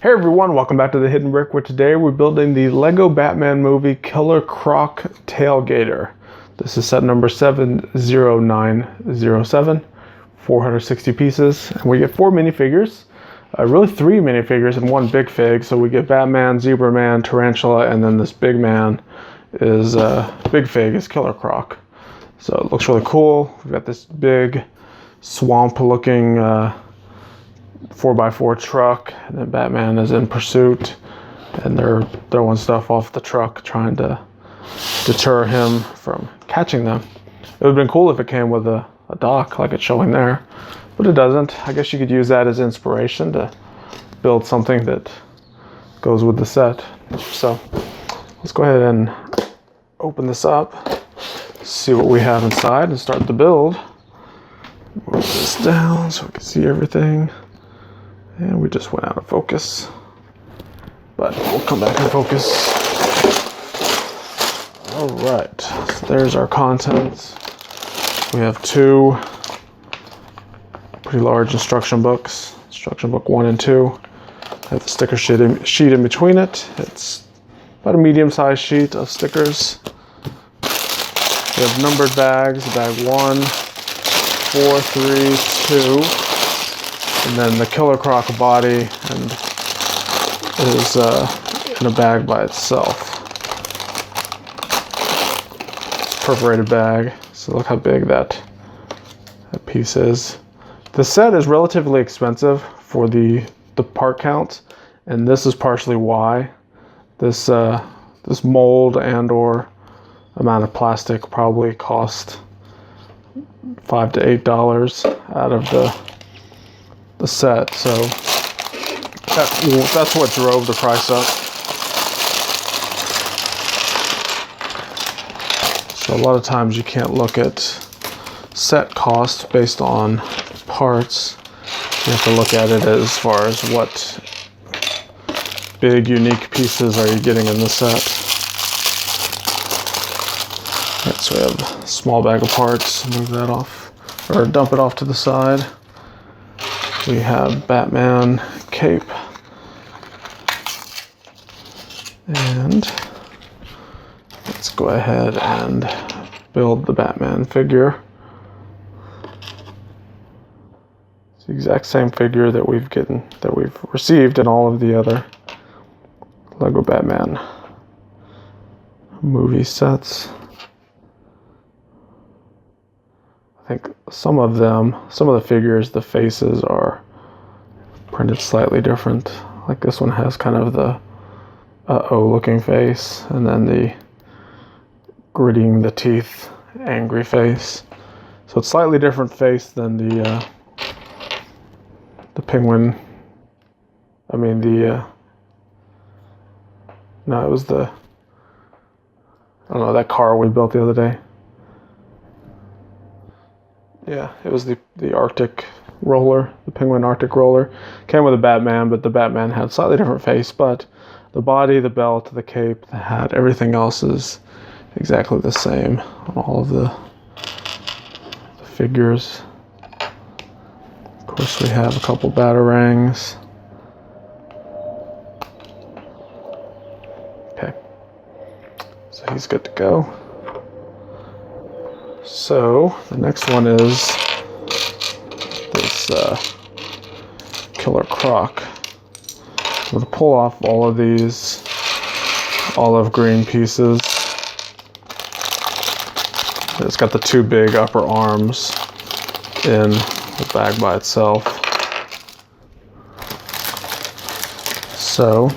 Hey everyone, welcome back to the Hidden Brick, where today we're building the Lego Batman movie Killer Croc Tailgator. This is set number 70907, 460 pieces, and we get 4 minifigures. Really 3 minifigures and 1 big fig, so we get Batman, Zebra Man, Tarantula, and then this big man is, big fig is Killer Croc. So it looks really cool. We've got this big swamp looking 4x4 truck, and then Batman is in pursuit, and they're throwing stuff off the truck trying to deter him from catching them. It would have been cool if it came with a dock like it's showing there, but it doesn't. I guess you could use that as inspiration to build something that goes with the set. So let's go ahead and open this up, see what we have inside, and start the build. Move this down so we can see everything. And we just went out of focus, but we'll come back in focus. All right, so there's our contents. We have 2 pretty large instruction books, instruction book 1 and 2. I have the sticker sheet in between it. It's about a medium-sized sheet of stickers. We have numbered bags, bag 1, 4, 3, 2. And then the Killer Croc body and is in a bag by itself. Perforated bag. So look how big that piece is. The set is relatively expensive for the part count, and this is partially why. This this mold and or amount of plastic probably cost $5 to $8 out of the set, so that's what drove the price up. So a lot of times you can't look at set costs based on parts. You have to look at it as far as what big unique pieces are you getting in the set. Right, so we have a small bag of parts. Move that off, or dump it off to the side. We have Batman cape, and let's go ahead and build the Batman figure. It's the exact same figure that we've received in all of the other Lego Batman movie sets. I think some of the figures, the faces are printed slightly different. Like this one has kind of the uh-oh looking face, and then the gritting the teeth, angry face. So it's slightly different face than the penguin. I mean no, it was I don't know, that car we built the other day. Yeah, it was the Arctic roller, the penguin Arctic roller. Came with a Batman, but the Batman had a slightly different face, but the body, the belt, the cape, the hat, everything else is exactly the same on all of the figures. Of course, we have a couple batarangs. Okay, so he's good to go. So the next one is this Killer Croc. I'm going to pull off all of these olive green pieces. It's got the 2 big upper arms in the bag by itself. So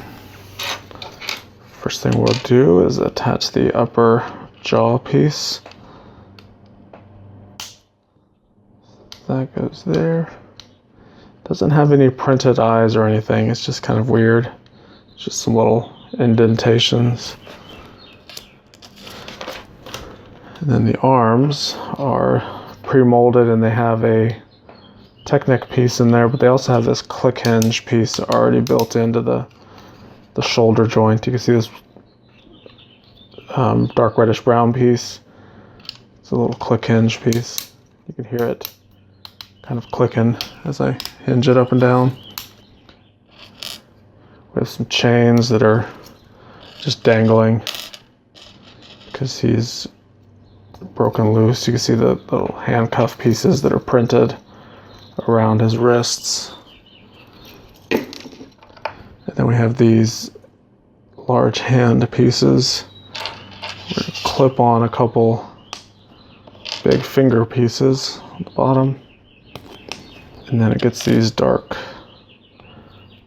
first thing we'll do is attach the upper jaw piece. That goes there. Doesn't have any printed eyes or anything. It's just kind of weird. It's just some little indentations. And then the arms are pre-molded, and they have a Technic piece in there, but they also have this click hinge piece already built into the shoulder joint. You can see this dark reddish brown piece. It's a little click hinge piece. You can hear it kind of clicking as I hinge it up and down. We have some chains that are just dangling because he's broken loose. You can see the little handcuff pieces that are printed around his wrists. And then we have these large hand pieces. We're going to clip on a couple big finger pieces on the bottom. And then it gets these dark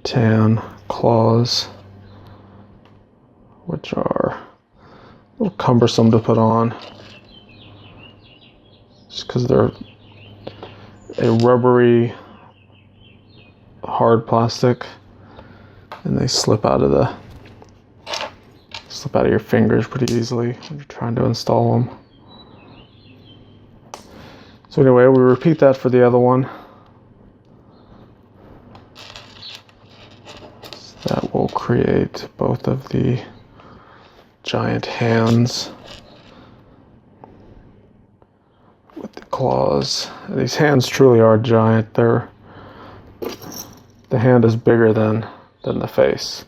tan claws, which are a little cumbersome to put on just because they're a rubbery hard plastic and they slip out of your fingers pretty easily when you're trying to install them. So anyway, we repeat that for the other one. So that will create both of the giant hands with the claws. These hands truly are giant. The hand is bigger than the face.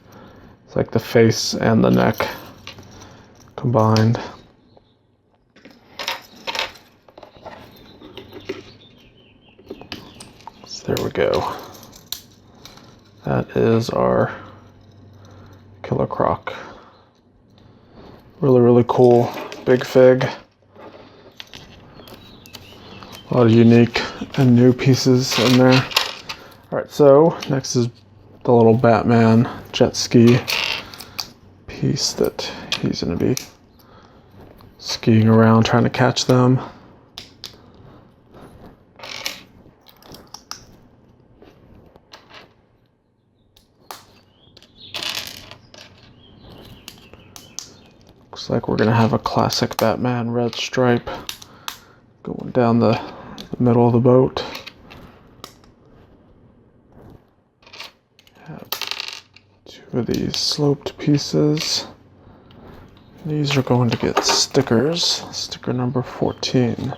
It's like the face and the neck combined. So there we go. That is our Killer Croc. Really, really cool big fig. A lot of unique and new pieces in there. All right, so next is the little Batman jet ski piece that he's going to be skiing around trying to catch them. Looks like we're going to have a classic Batman red stripe going down the middle of the boat. Have two of these sloped pieces. These are going to get stickers. Sticker number 14.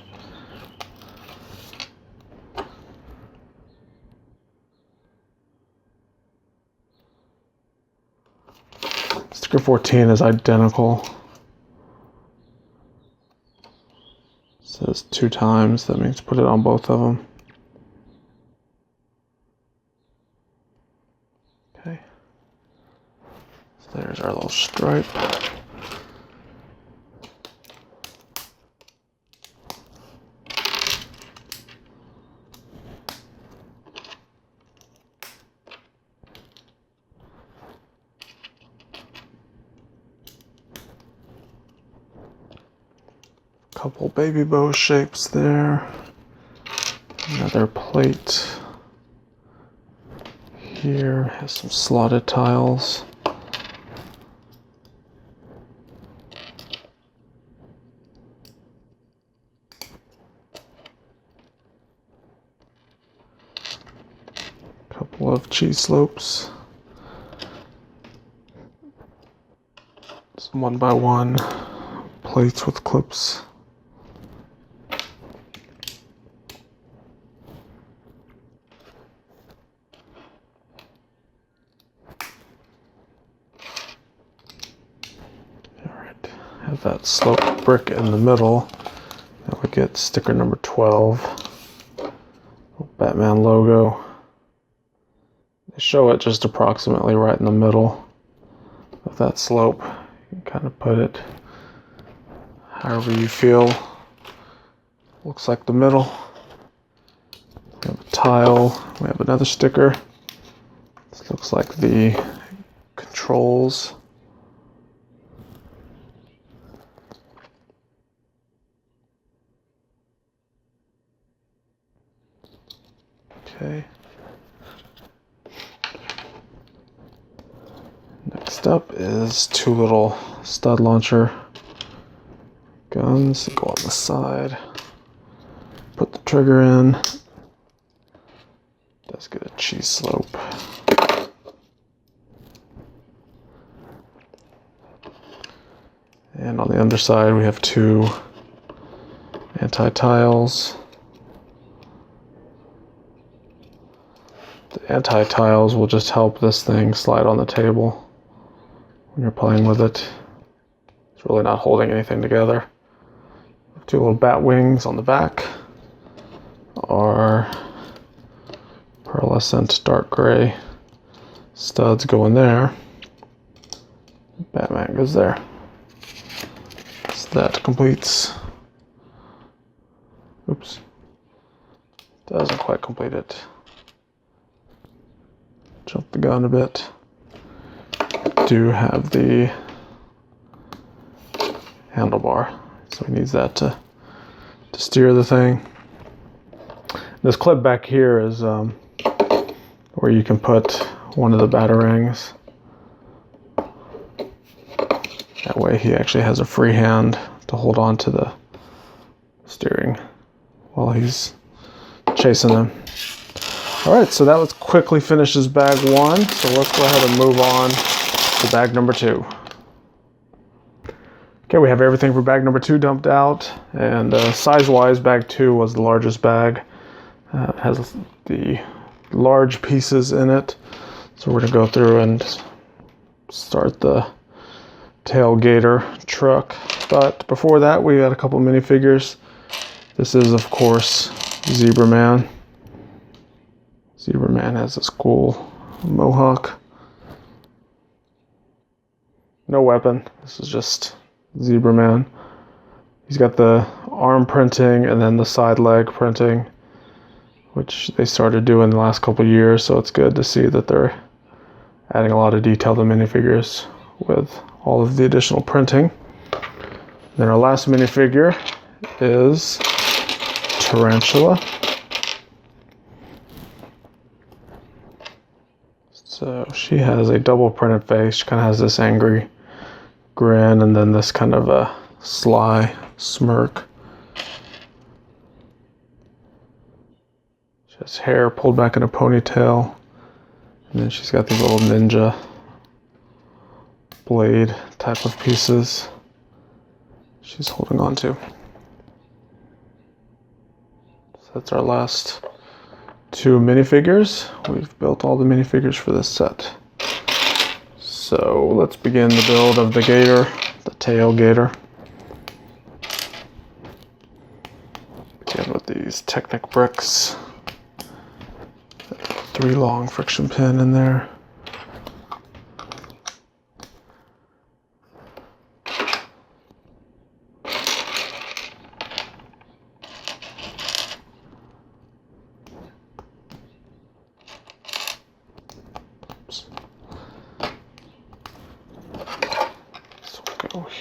Sticker 14 is identical. It says 2 times. That means put it on both of them. Okay. So there's our little stripe. Couple baby bow shapes there. Another plate here has some slotted tiles. Couple of cheese slopes. Some 1x1 plates with clips. Have that sloped brick in the middle. Now we get sticker number 12. Batman logo. They show it just approximately right in the middle of that slope. You can kind of put it however you feel. Looks like the middle. We have a tile. We have another sticker. This looks like the controls. Okay. Next up is 2 little stud launcher guns that go on the side. Put the trigger in. Does get a cheese slope. And on the underside we have 2 anti-tiles. The anti-tiles will just help this thing slide on the table when you're playing with it. It's really not holding anything together. Two little bat wings on the back are pearlescent dark gray studs go in there. Batman goes there. So that completes. Oops. Doesn't quite complete it. Jump the gun a bit. Do have the handlebar, so he needs that to steer the thing. This clip back here is where you can put one of the batarangs. That way he actually has a free hand to hold on to the steering while he's chasing them. Alright, so that was quickly finishes bag 1, so let's go ahead and move on to bag number 2. Okay, we have everything for bag number 2 dumped out, and size-wise, bag 2 was the largest bag. It has the large pieces in it, so we're going to go through and start the Tailgator truck. But before that, we got a couple minifigures. This is, of course, Zebra Man. Zebra Man has this cool mohawk. No weapon. This is just Zebra Man. He's got the arm printing and then the side leg printing, which they started doing the last couple years, so it's good to see that they're adding a lot of detail to minifigures with all of the additional printing. Then our last minifigure is Tarantula. So she has a double printed face. She kind of has this angry grin and then this kind of a sly smirk. She has hair pulled back in a ponytail, and then she's got these little ninja blade type of pieces she's holding on to. So that's our last 2 minifigures. We've built all the minifigures for this set. So let's begin the build of the Gator, the Tailgator. Begin with these Technic bricks. 3 long friction pin in there.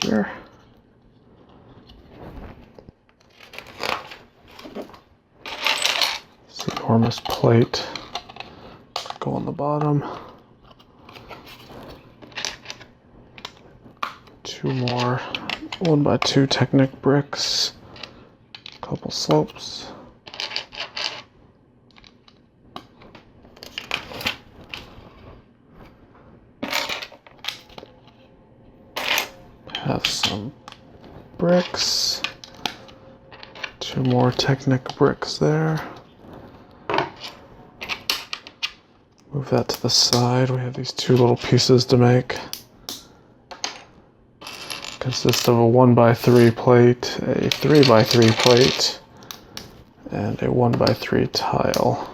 Here. This enormous plate go on the bottom. 2 more 1x2 Technic bricks. A couple slopes. Have some bricks. 2 more Technic bricks there. Move that to the side. We have these 2 little pieces to make. Consist of a 1x3 plate, a 3x3 plate, and a 1x3 tile.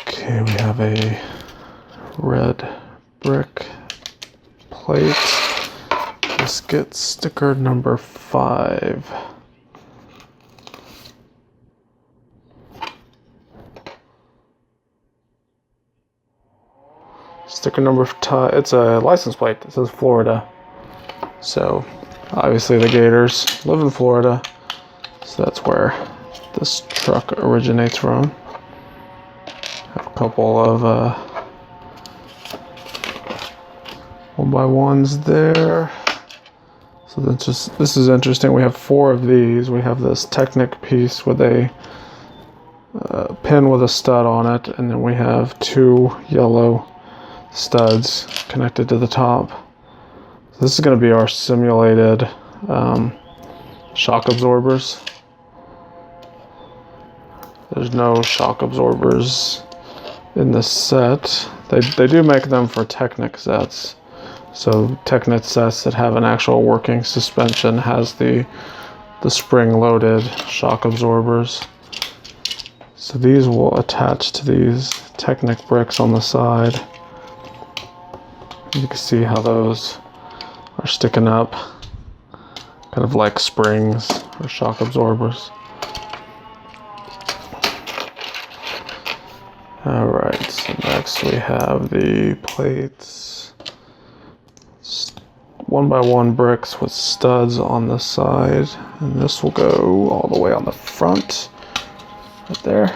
Okay, we have a red brick plate. This gets sticker number 5. Sticker number 5, it's a license plate. It says Florida. So obviously the Gators live in Florida. So that's where this truck originates from. Have a couple of 1x1s there. So this is interesting. We have 4 of these. We have this Technic piece with a pin with a stud on it, and then we have 2 yellow studs connected to the top. So this is going to be our simulated shock absorbers. There's no shock absorbers in this set. They do make them for Technic sets. So Technic sets that have an actual working suspension has the spring-loaded shock absorbers. So these will attach to these Technic bricks on the side. You can see how those are sticking up, kind of like springs or shock absorbers. Alright, so next we have the plates. 1x1 bricks with studs on the side, and this will go all the way on the front, right there.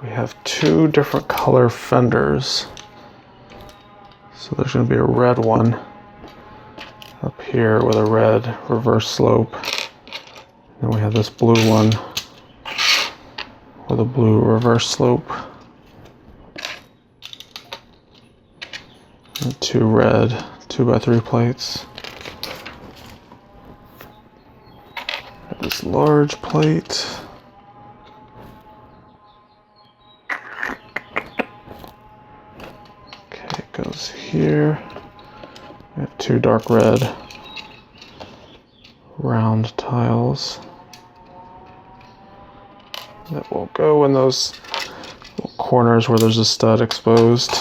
We have two different color fenders. So there's going to be a red one up here with a red reverse slope. And we have this blue one with a blue reverse slope. And two red 2x3 plates. This large plate. Okay, it goes here. We have two dark red round tiles that will go in those little corners where there's a stud exposed.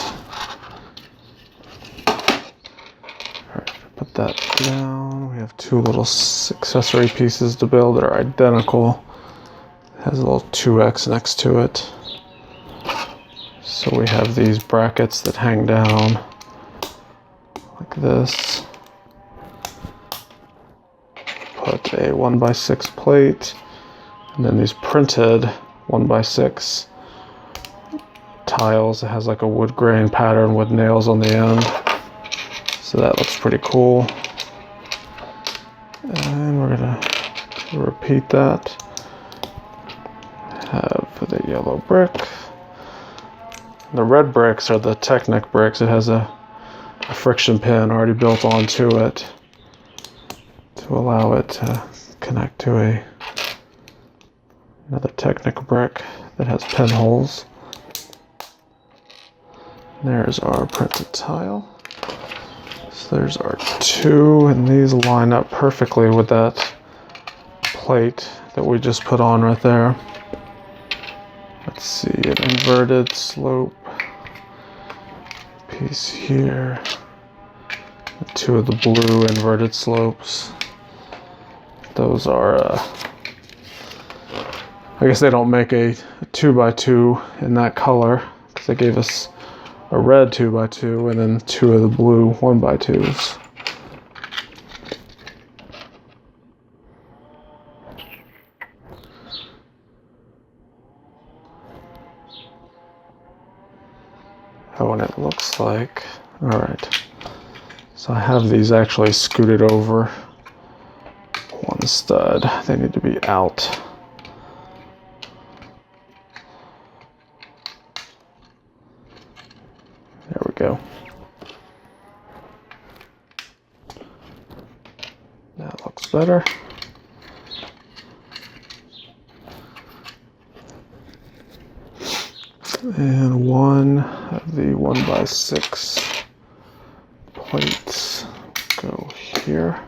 Alright, put that down. We have two little accessory pieces to build that are identical. It has a little 2X next to it. So we have these brackets that hang down like this. Put a 1x6 plate, and then these printed 1x6 tiles. It has like a wood grain pattern with nails on the end. So that looks pretty cool. And we're gonna repeat that. Have the yellow brick. The red bricks are the Technic bricks. It has a friction pin already built onto it to allow it to connect to another Technic brick that has pinholes. There's our printed tile. So there's our two, and these line up perfectly with that plate that we just put on right there. Let's see, an inverted slope piece here. Two of the blue inverted slopes. Those are, I guess they don't make a 2x2 in that color, because they gave us a red 2x2 and then two of the blue 1x2s. Oh, and it looks like, all right. So I have these actually scooted over one stud. They need to be out. There we go. That looks better. And one of the 1x6 plates go here.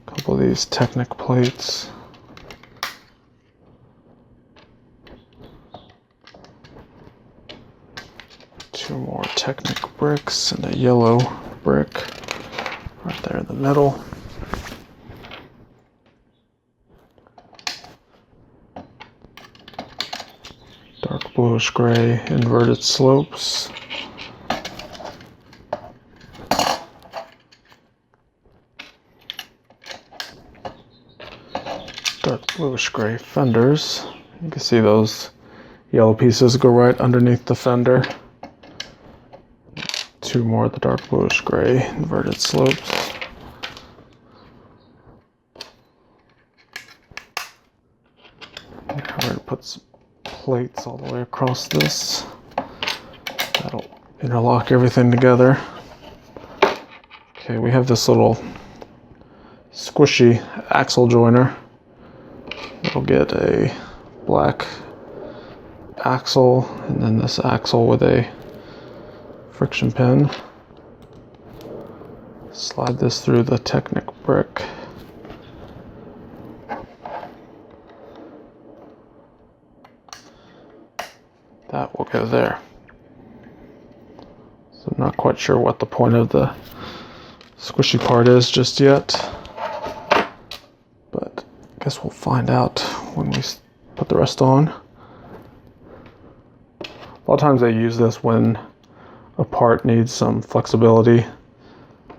A couple of these Technic plates. Two more Technic bricks and a yellow brick right there in the middle. Dark bluish gray inverted slopes. Dark bluish gray fenders. You can see those yellow pieces go right underneath the fender. Two more of the dark bluish gray inverted slopes. put some plates all the way across this. That'll interlock everything together. Okay, we have this little squishy axle joiner. It'll get a black axle and then this axle with a friction pin. Slide this through the Technic brick. That will go there. So I'm not quite sure what the point of the squishy part is just yet, but I guess we'll find out when we put the rest on. A lot of times they use this when a part needs some flexibility,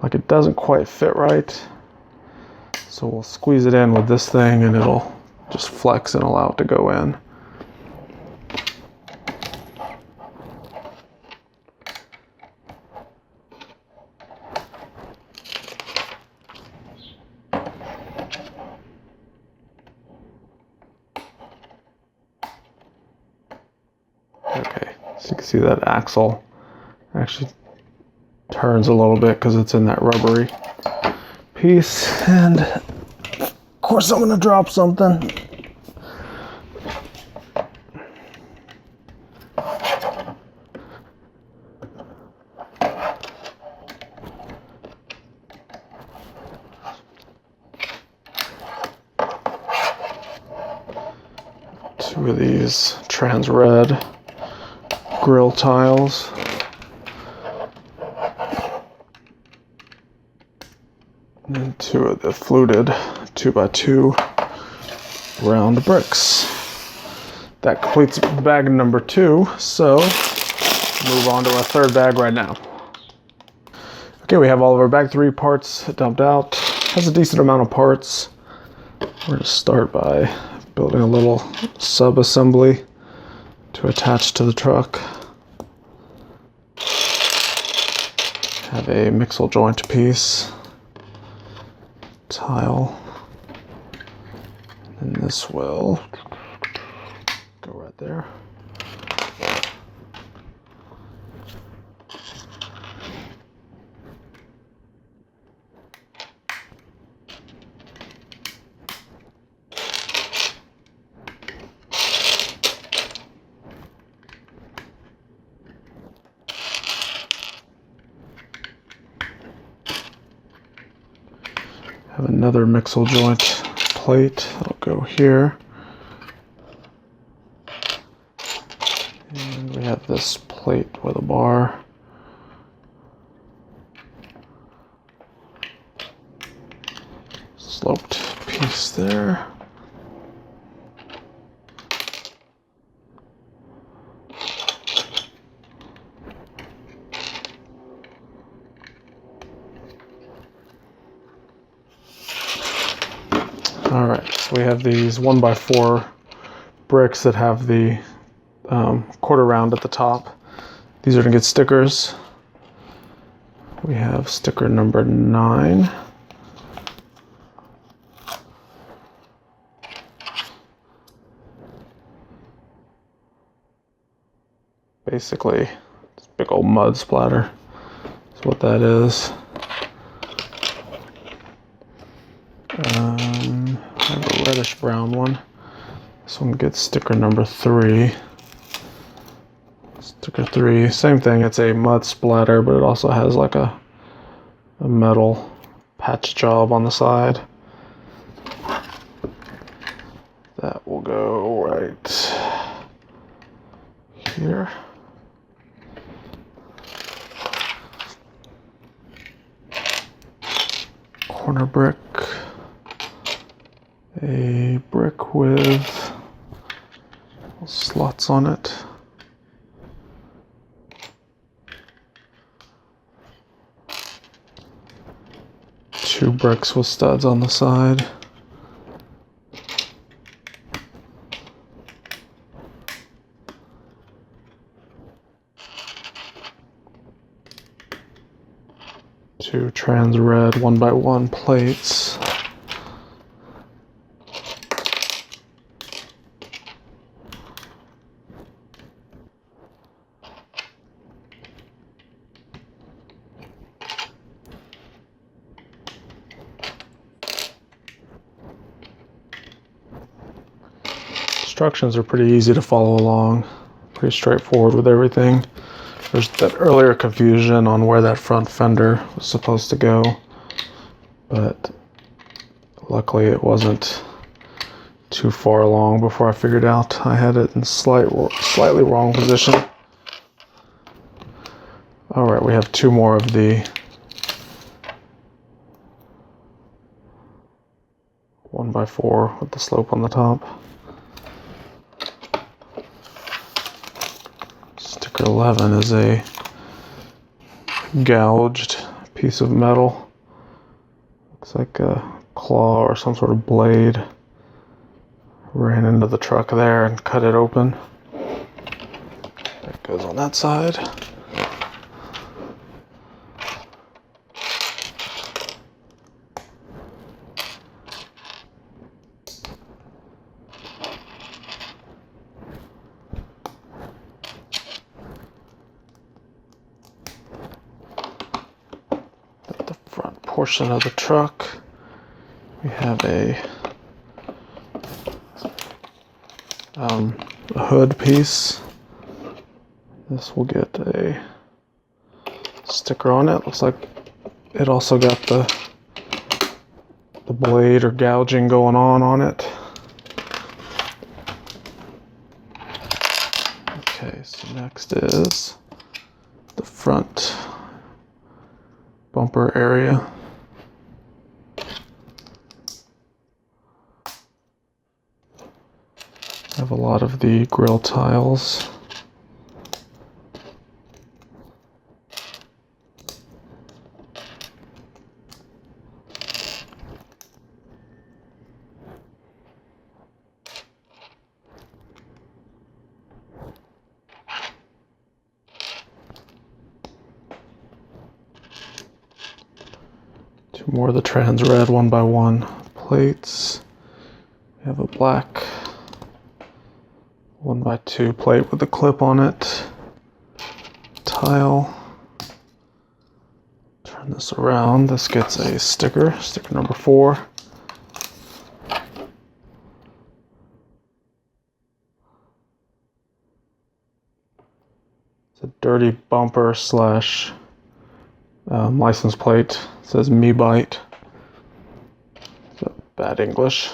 like it doesn't quite fit right. So we'll squeeze it in with this thing and it'll just flex and allow it to go in. Okay, so you can see that axle actually turns a little bit because it's in that rubbery piece. And of course I'm going to drop something. Two of these trans red grill tiles. And then two of the fluted 2x2 round bricks. That completes bag number 2, so move on to our third bag right now. Okay, we have all of our bag 3 parts dumped out. Has a decent amount of parts. We're going to start by building a little sub-assembly to attach to the truck. Have a mixel joint piece, tile, and this will go right there. Have another mixel joint plate that'll go here. And we have this plate with a bar. Sloped piece there. Alright, so we have these 1x4 bricks that have the quarter round at the top. These are going to get stickers. We have sticker number 9. Basically, it's a big old mud splatter. That's what that is. I have a reddish brown one. This one gets sticker number 3. Sticker 3, same thing, it's a mud splatter, but it also has like a metal patch job on the side. That will go right here. Corner brick. A brick with slots on it. Two bricks with studs on the side. Two trans red 1x1 plates. instructions are pretty easy to follow along, pretty straightforward with everything. There's that earlier confusion on where that front fender was supposed to go, but luckily it wasn't too far along before I figured out I had it in slightly wrong position. Alright, we have two more of the 1x4 with the slope on the top. Sticker 11 is a gouged piece of metal. Looks like a claw or some sort of blade ran into the truck there and cut it open. That goes on that side. At the front portion of the truck, we have a hood piece. This will get a sticker on it. Looks like it also got the blade or gouging going on it. Okay, so next is the front bumper area. I have a lot of the grill tiles. Two more of the trans red 1x1 plates. We have a black 1x2 plate with a clip on it. Tile. Turn this around. This gets a sticker number 4. It's a dirty bumper slash license plate. It says me bite. So bad English.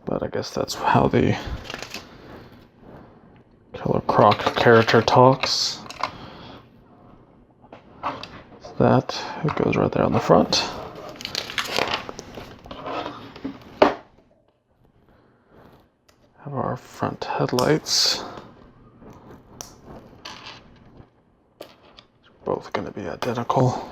But I guess that's how the Killer Croc character talks. So that, it goes right there on the front. Have our front headlights. They're both going to be identical.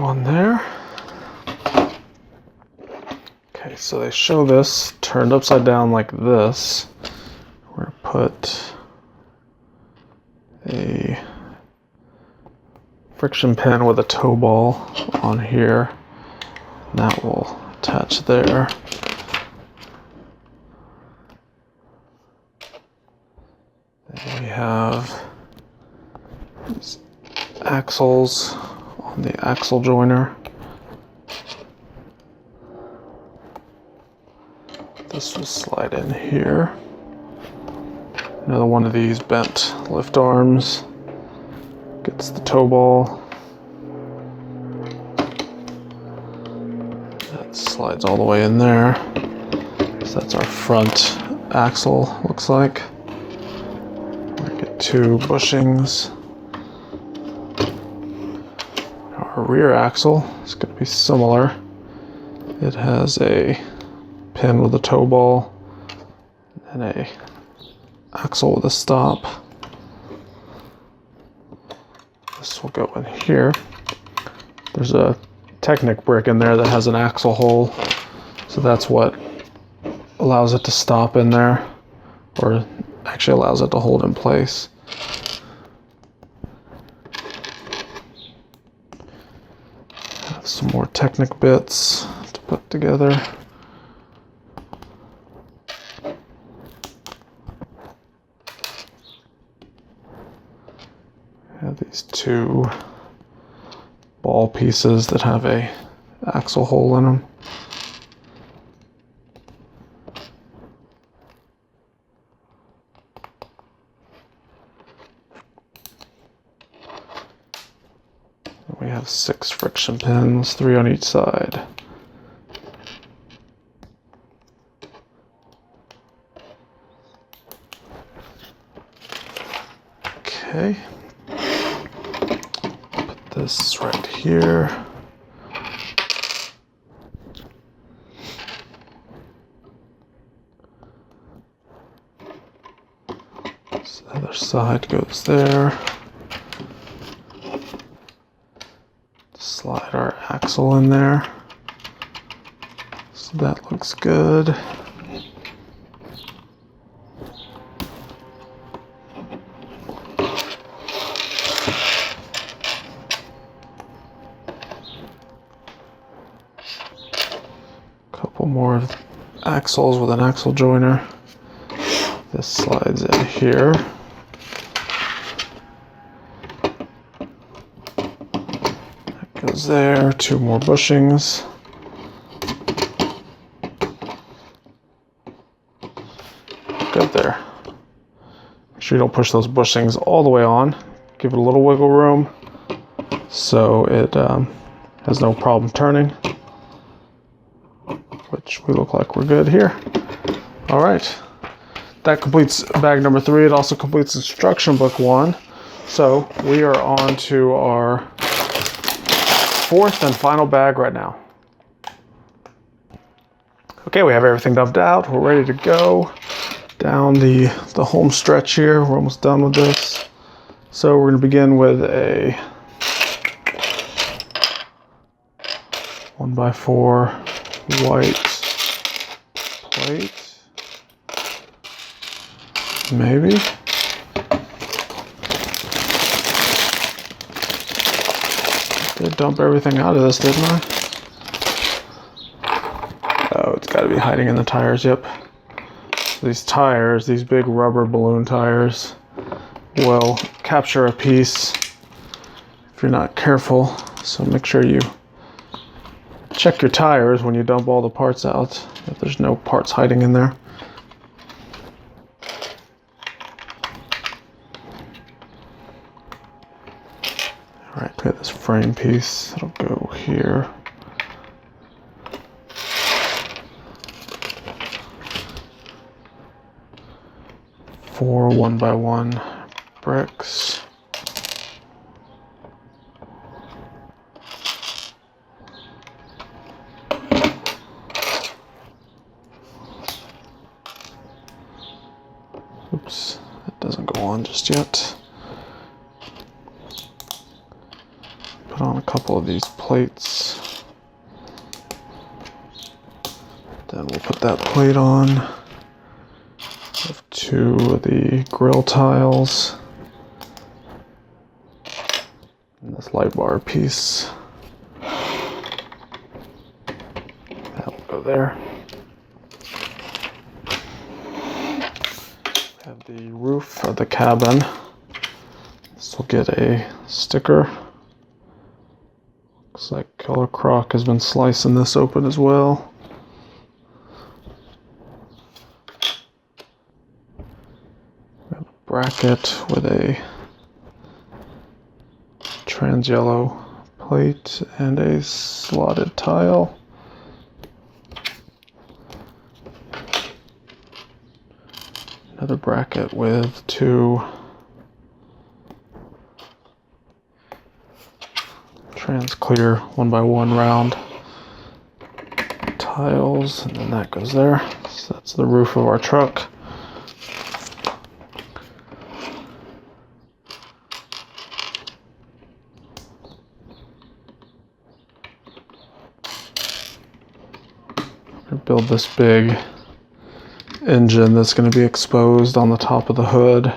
One there. Okay, so they show this turned upside down like this. We're going to put a friction pin with a tow ball on here. And that will attach there. Then we have these axles on the axle joiner. This will slide in here. Another one of these bent lift arms gets the tow ball. That slides all the way in there. So that's our front axle, looks like. We get 2 bushings. Our rear axle is going to be similar. It has a pin with a tow ball and a axle with a stop. This will go in here. There's a Technic brick in there that has an axle hole, so that's what allows it to stop in there, or actually allows it to hold in place. Some more Technic bits to put together. 2 ball pieces that have a axle hole in them. We have 6 friction pins, 3 on each side. Okay, put this right here. This other side goes there. Slide our axle in there. So that looks good. Couple more axles with an axle joiner. This slides in here. That goes there. 2 more bushings. Good there. Make sure you don't push those bushings all the way on. Give it a little wiggle room so it has no problem turning, which we look like we're good here. All right, that completes bag number 3. It also completes instruction book 1. So we are on to our 4th and final bag right now. Okay, we have everything dumped out. We're ready to go down the home stretch here. We're almost done with this. So we're going to begin with a 1x4 white plate. Maybe. Did dump everything out of this, didn't I? Oh, it's got to be hiding in the tires, yep. So these tires, these big rubber balloon tires, will capture a piece if you're not careful. So make sure you check your tires when you dump all the parts out, if there's no parts hiding in there. All right, we got this frame piece. It'll go here. Four 1x1 bricks. Oops, that doesn't go on just yet. Put on a couple of these plates. Then we'll put that plate on. Have 2 of the grill tiles. And this light bar piece. That will go there. We have the roof of the cabin. This will get a sticker. Looks like Color Croc has been slicing this open as well. Bracket with a trans yellow plate and a slotted tile. Another bracket with 2 trans clear 1x1 round tiles, and then that goes there. So that's the roof of our truck. Build this big engine that's going to be exposed on the top of the hood.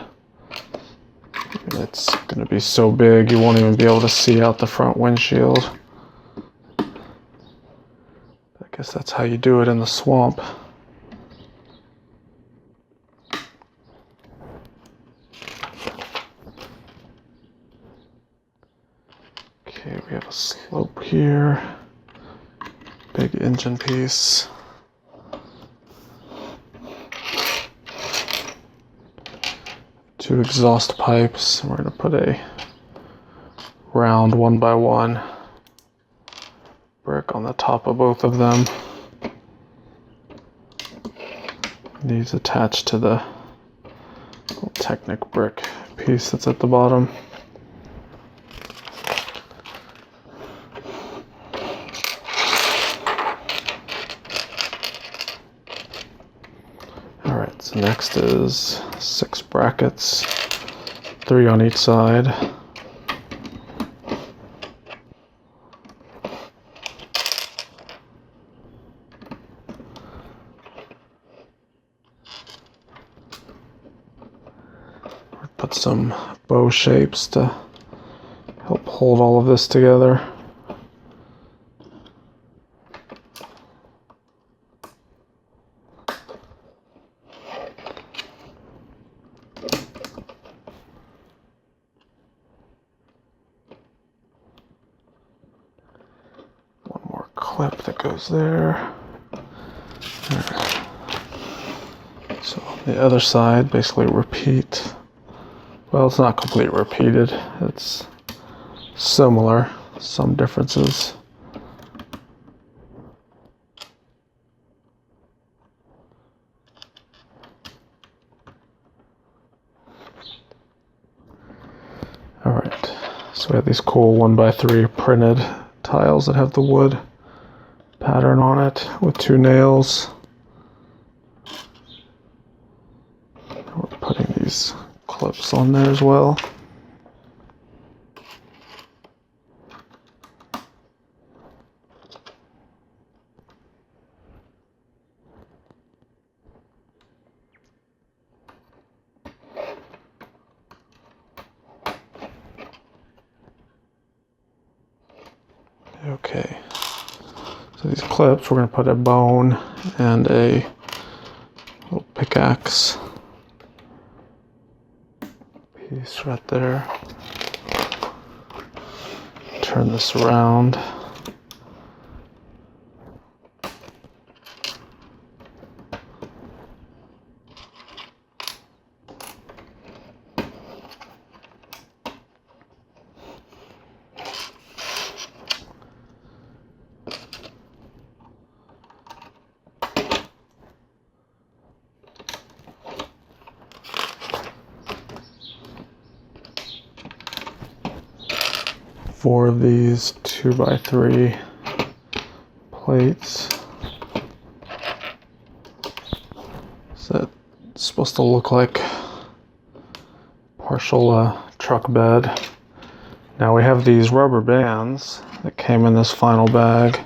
It's going to be so big you won't even be able to see out the front windshield. I guess that's how you do it in the swamp. here. Big engine piece. Two exhaust pipes. We're going to put a round 1x1 brick on the top of both of them. These attached to the little Technic brick piece that's at the bottom. Alright, so next is 6 brackets, 3 on each side. Put some bow shapes to help hold all of this together. One more clip that goes there. So the other side, basically repeat. Well, it's not completely repeated. It's similar, some differences. All right, so we have these cool 1x3 printed tiles that have the wood pattern on it with 2 nails. We're putting these clips on there as well. Okay, so these clips, we're going to put a bone and a little pickaxe piece right there. Turn this around. Four of these 2x3 plates. So it's supposed to look like partial truck bed. Now we have these rubber bands that came in this final bag,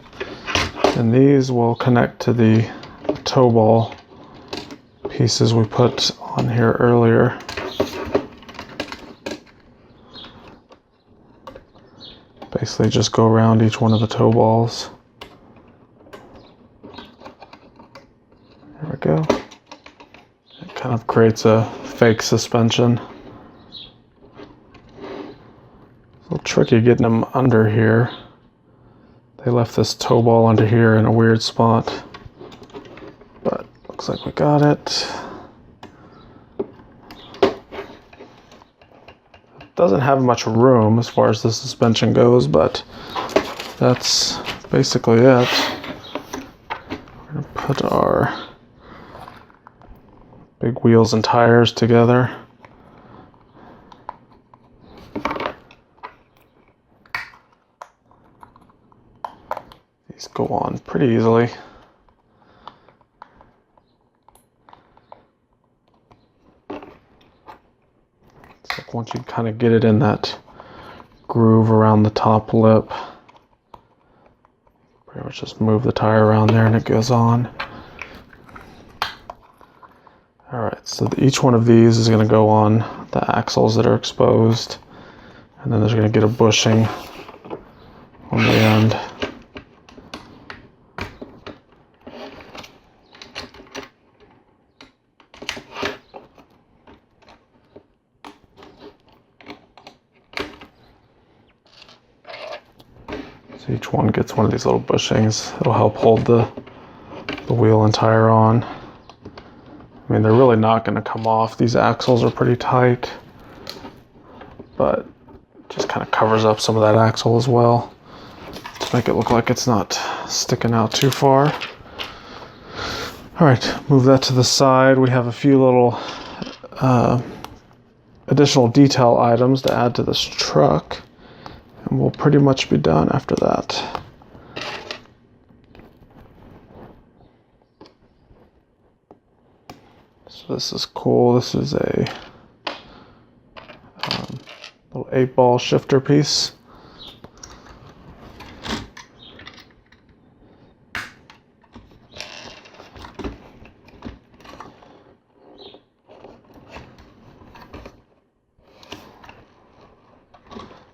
and these will connect to the toe ball pieces we put on here earlier. Basically just go around each one of the toe balls. There we go. It kind of creates a fake suspension. It's a little tricky getting them under here. They left this toe ball under here in a weird spot, but looks like we got it. Doesn't have much room as far as the suspension goes, but that's basically it. We're gonna put our big wheels and tires together. These go on pretty easily. Once you kind of get it in that groove around the top lip, pretty much just move the tire around there and it goes on. Alright, so each one of these is going to go on the axles that are exposed, and then there's going to get a bushing on the end. So So each one gets one of these little bushings. It'll help hold the wheel and tire on. I mean, they're really not going to come off. These axles are pretty tight, but it just kind of covers up some of that axle as well to make it look like it's not sticking out too far. All right, move that to the side. We have a few little additional detail items to add to this truck, and we'll pretty much be done after that. So this is cool. This is a little 8-ball shifter piece.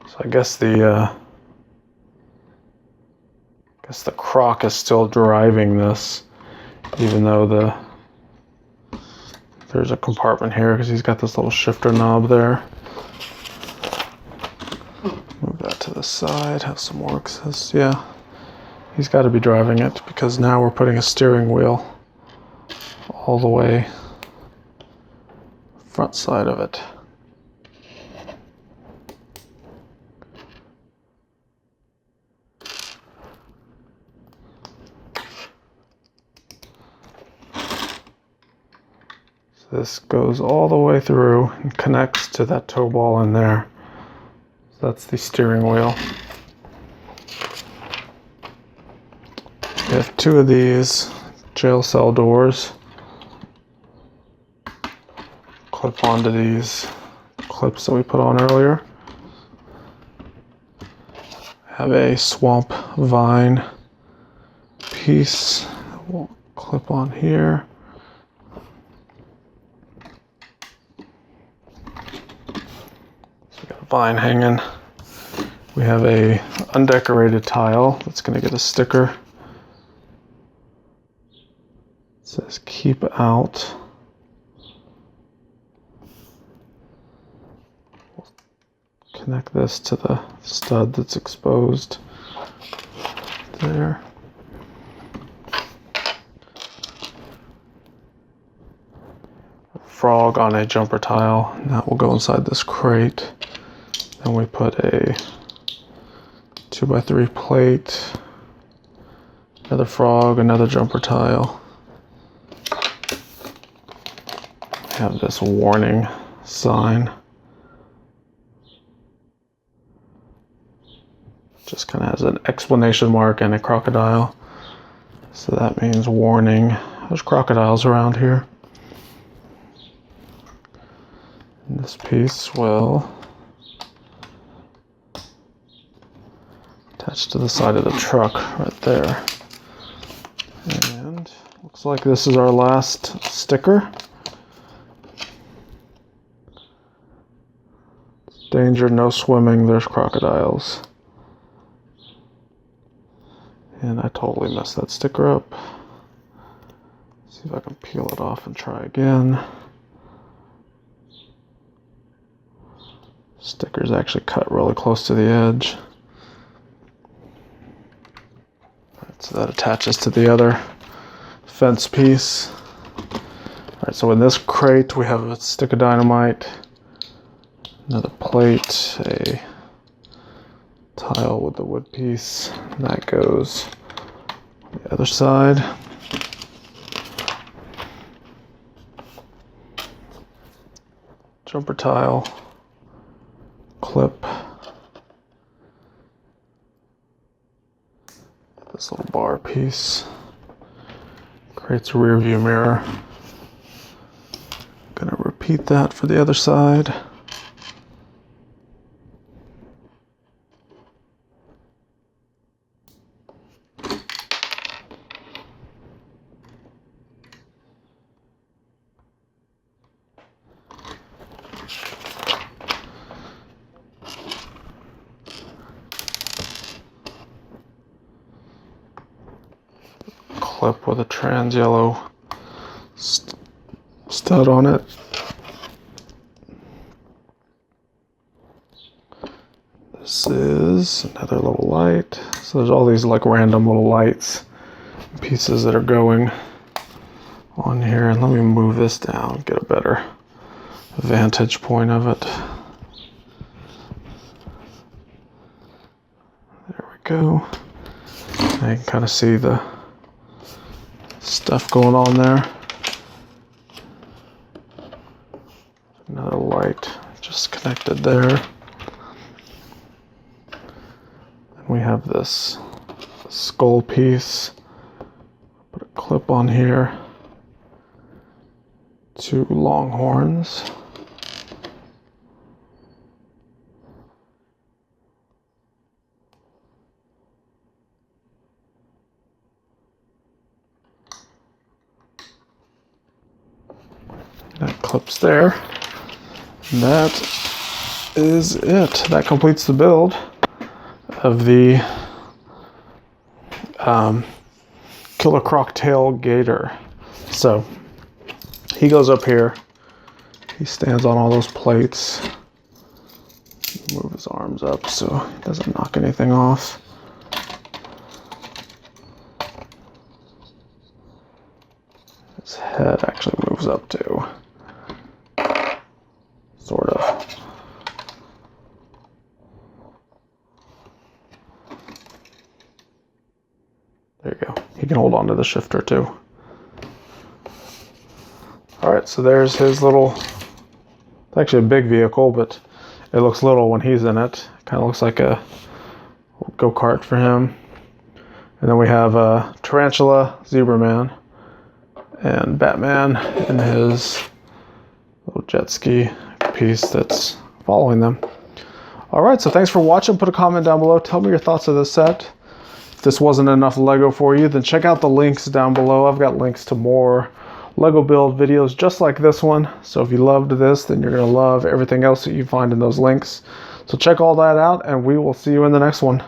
So I guess the Croc is still driving this, even though there's a compartment here because he's got this little shifter knob there. Move that to the side, have some more access. Yeah, he's got to be driving it because now we're putting a steering wheel all the way front side of it. This goes all the way through and connects to that tow ball in there. So that's the steering wheel. We have 2 of these jail cell doors. Clip onto these clips that we put on earlier. Have a swamp vine piece. We'll clip on here. Vine hanging. We have a undecorated tile that's going to get a sticker. It says keep out. We'll connect this to the stud that's exposed there. A frog on a jumper tile, and that will go inside this crate. And we put a 2x3 plate, another frog, another jumper tile. We have this warning sign. Just kind of has an exclamation mark and a crocodile. So that means warning. There's crocodiles around here. And this piece will attached to the side of the truck right there. And looks like this is our last sticker. Danger, no swimming, there's crocodiles. And I totally messed that sticker up. See if I can peel it off and try again. Sticker's actually cut really close to the edge. So that attaches to the other fence piece. All right, so in this crate we have a stick of dynamite, another plate, a tile with the wood piece, and that goes on the other side. Jumper tile, clip, this little bar piece, creates a rear view mirror. Gonna repeat that for the other side. Clip with a trans yellow stud on it. This is another little light. So there's all these like random little lights, pieces that are going on here. And let me move this down, get a better vantage point of it. There we go. I can kind of see the stuff going on there. Another light just connected there. And we have this skull piece. Put a clip on here. 2 long horns. That clips there. And that is it. That completes the build of the Killer Croc Tail-Gator. So he goes up here. He stands on all those plates. Move his arms up so he doesn't knock anything off. His head actually moves up too. Sort of. There you go. He can hold on to the shifter too. Alright, so there's his little, it's actually a big vehicle, but it looks little when he's in it. Kind of looks like a go-kart for him. And then we have Tarantula, Zebra Man, and Batman in his little jet ski piece that's following them. Alright, so thanks for watching. Put a comment down below. Tell me your thoughts of this set. If this wasn't enough Lego for you, then check out the links down below. I've got links to more Lego build videos just like this one. So if you loved this, then you're going to love everything else that you find in those links. So check all that out, and we will see you in the next one.